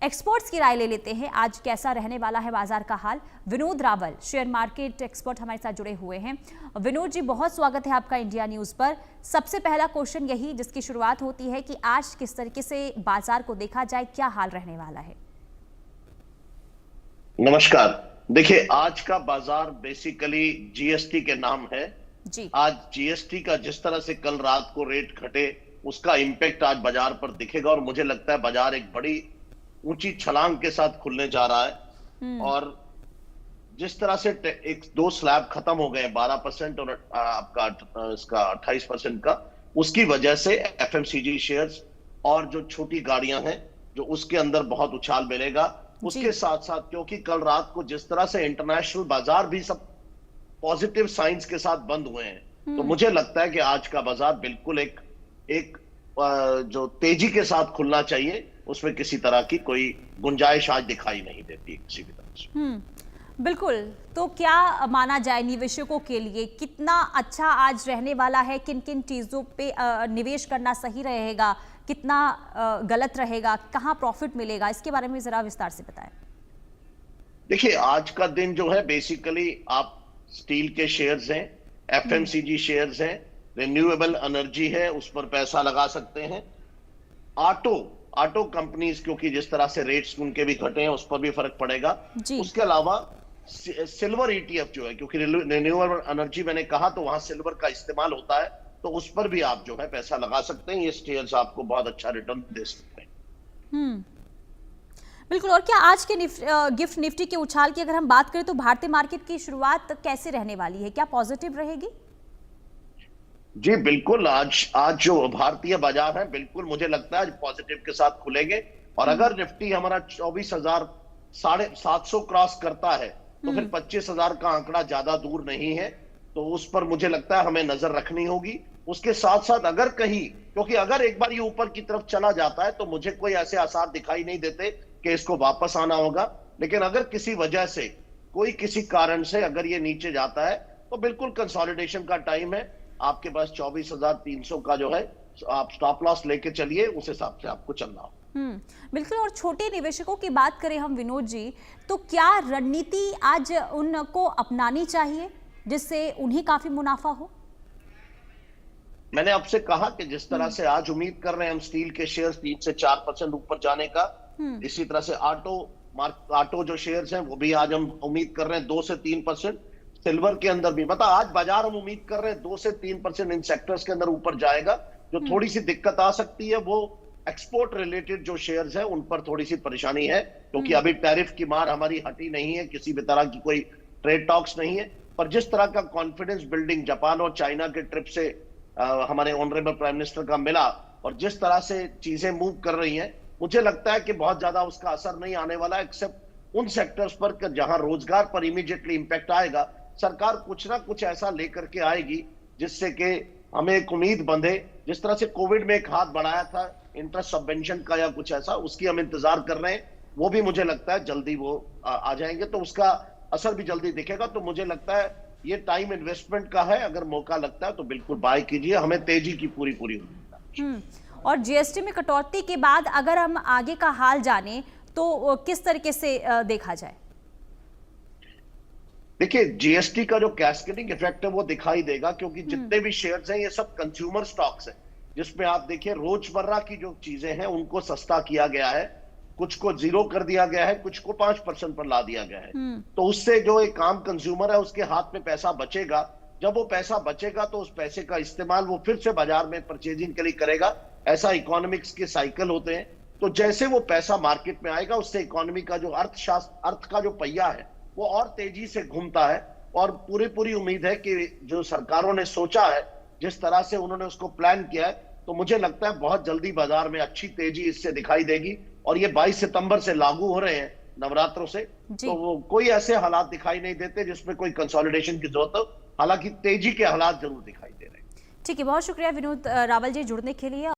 Experts की राय ले लेते हैं आज कैसा रहने वाला है बाजार का हाल। Vinod Rawal share market expert हमारे साथ जुड़े हुए हैं। विनोद जी, बहुत स्वागत है आपका इंडिया न्यूज पर। सबसे पहला क्वेश्चन यही जिसकी शुरुआत होती है कि आज किस तरीके से बाजार को देखा जाए, क्या हाल रहने वाला है? नमस्कार। देखिए, आज का बाजार बेसिकली जीएसटी के नाम है जी। आज जीएसटी का जिस तरह से कल रात को रेट घटे, उसका इंपैक्ट आज बाजार पर दिखेगा और मुझे लगता है बाजार एक बड़ी ऊंची छलांग के साथ खुलने जा रहा है। और जिस तरह से एक दो स्लैब खत्म हो गए 12% और आपका इसका 28% का, उसकी वजह से एफएमसीजी शेयर्स और जो छोटी गाड़ियां हैं जो उसके अंदर बहुत उछाल मिलेगा। उसके साथ साथ क्योंकि कल रात को जिस तरह से इंटरनेशनल बाजार भी सब पॉजिटिव साइंस के साथ बंद हुए हैं, तो मुझे लगता है कि आज का बाजार बिल्कुल एक जो तेजी के साथ खुलना चाहिए, उसमें किसी तरह की कोई गुंजाइश आज दिखाई नहीं देती किसी भी तरह से। बिल्कुल। तो क्या माना जाए निवेशकों के लिए कितना अच्छा आज रहने वाला है? किन किन चीजों पे निवेश करना सही रहेगा, कितना गलत रहेगा, कहां प्रॉफिट मिलेगा, इसके बारे में जरा विस्तार से बताएं। देखिए, आज का दिन जो है बेसिकली आप स्टील के शेयर्स हैं, एफएमसीजी शेयर्स हैं, रिन्यूएबल एनर्जी है, उस पर पैसा लगा सकते हैं। ऑटो कंपनीज, क्योंकि जिस तरह से रेट्स उनके भी घटे हैं, उस पर भी फर्क पड़ेगा। उसके अलावा सिल्वर ईटीएफ जो है, क्योंकि रिन्यूएबल एनर्जी मैंने कहा तो वहां सिल्वर का इस्तेमाल होता है, तो उस पर भी आप जो है पैसा लगा सकते हैं। ये शेयर्स आपको बहुत अच्छा रिटर्न दे सकते हैं। बिल्कुल। और क्या आज के गिफ्ट निफ्टी के उछाल की अगर हम बात करें तो भारतीय मार्केट की शुरुआत कैसे रहने वाली है? क्या पॉजिटिव रहेगी? जी बिल्कुल। आज जो भारतीय बाजार है, बिल्कुल मुझे लगता है आज पॉजिटिव के साथ खुलेंगे। और अगर निफ्टी हमारा 24,750 क्रॉस करता है तो फिर 25,000 का आंकड़ा ज्यादा दूर नहीं है, तो उस पर मुझे लगता है हमें नजर रखनी होगी। उसके साथ साथ अगर कहीं, क्योंकि अगर एक बार ये ऊपर की तरफ चला जाता है तो मुझे कोई ऐसे आसार दिखाई नहीं देते कि इसको वापस आना होगा। लेकिन अगर किसी वजह से, कोई किसी कारण से अगर ये नीचे जाता है तो बिल्कुल कंसोलिडेशन का टाइम है। आपके पास 24,300 का जो है आप स्टॉप लॉस लेके चलिए, उस हिसाब से आपको चलना हो। बिल्कुल। और छोटे निवेशकों की बात करें हम विनोद जी, तो क्या रणनीति आज उनको अपनानी चाहिए जिससे उन्हें काफी मुनाफा हो? मैंने आपसे कहा कि जिस तरह से आज उम्मीद कर रहे हैं हम स्टील के शेयर्स 3 से 4% ऊपर जाने का, इसी तरह से ऑटो जो शेयर्स हैं वो भी आज हम उम्मीद कर रहे हैं 2 से 3%। सिल्वर के अंदर भी मतलब आज बाजार हम उम्मीद कर रहे हैं 2 से 3% इन सेक्टर्स के अंदर ऊपर जाएगा। जो थोड़ी सी दिक्कत आ सकती है वो एक्सपोर्ट रिलेटेड जो शेयर्स हैं उन पर थोड़ी सी परेशानी है, क्योंकि अभी टैरिफ की मार हमारी हटी नहीं है, किसी भी तरह की कोई ट्रेड टॉक्स नहीं है। पर जिस तरह का कॉन्फिडेंस बिल्डिंग जापान और चाइना के ट्रिप से हमारे ऑनरेबल प्राइम मिनिस्टर का मिला और जिस तरह से चीजें मूव कर रही हैं, मुझे लगता है कि बहुत ज्यादा उसका असर नहीं आने वाला है, एक्सेप्ट उन सेक्टर्स पर जहां रोजगार पर इमीडिएटली इंपैक्ट आएगा। सरकार कुछ ना कुछ ऐसा लेकर के आएगी जिससे कि हमें एक उम्मीद बंधे। जिस तरह से कोविड में एक हाथ बढ़ाया था इंटरेस्ट सबवेंशन का या कुछ ऐसा, उसकी हम इंतजार कर रहे हैं, वो भी मुझे लगता है जल्दी वो आ जाएंगे, तो उसका असर भी जल्दी दिखेगा। तो मुझे लगता है ये टाइम इन्वेस्टमेंट का है, अगर मौका लगता है तो बिल्कुल बाय कीजिए, हमें तेजी की पूरी उम्मीद है। और जीएसटी में कटौती के बाद अगर हम आगे का हाल जाने तो किस तरीके से देखा जाए? देखिए, जीएसटी का जो कैस्केडिंग इफेक्ट है वो दिखाई देगा, क्योंकि जितने भी शेयर्स हैं ये सब कंज्यूमर स्टॉक्स हैं, जिसमें आप देखिए रोजमर्रा की जो चीजें हैं उनको सस्ता किया गया है, कुछ को 0 कर दिया गया है, कुछ को 5% पर ला दिया गया है। तो उससे जो एक आम कंज्यूमर है उसके हाथ में पैसा बचेगा। जब वो पैसा बचेगा तो उस पैसे का इस्तेमाल वो फिर से बाजार में परचेजिंग के लिए करेगा। ऐसा इकोनॉमिक्स के साइकिल होते हैं। तो जैसे वो पैसा मार्केट में आएगा, उससे इकोनॉमी का जो अर्थ का जो पहिया है वो और तेजी से घूमता है। और पूरी उम्मीद है कि जो सरकारों ने सोचा है, जिस तरह से उन्होंने उसको प्लान किया है, तो मुझे लगता है बहुत जल्दी बाजार में अच्छी तेजी इससे दिखाई देगी। और ये 22 सितंबर से लागू हो रहे हैं नवरात्रों से, तो वो कोई ऐसे हालात दिखाई नहीं देते जिसमें कोई कंसोलिडेशन की जरूरत हो। हालांकि तेजी के हालात जरूर दिखाई दे रहे हैं। ठीक है, बहुत शुक्रिया विनोद रावल जी जुड़ने के लिए।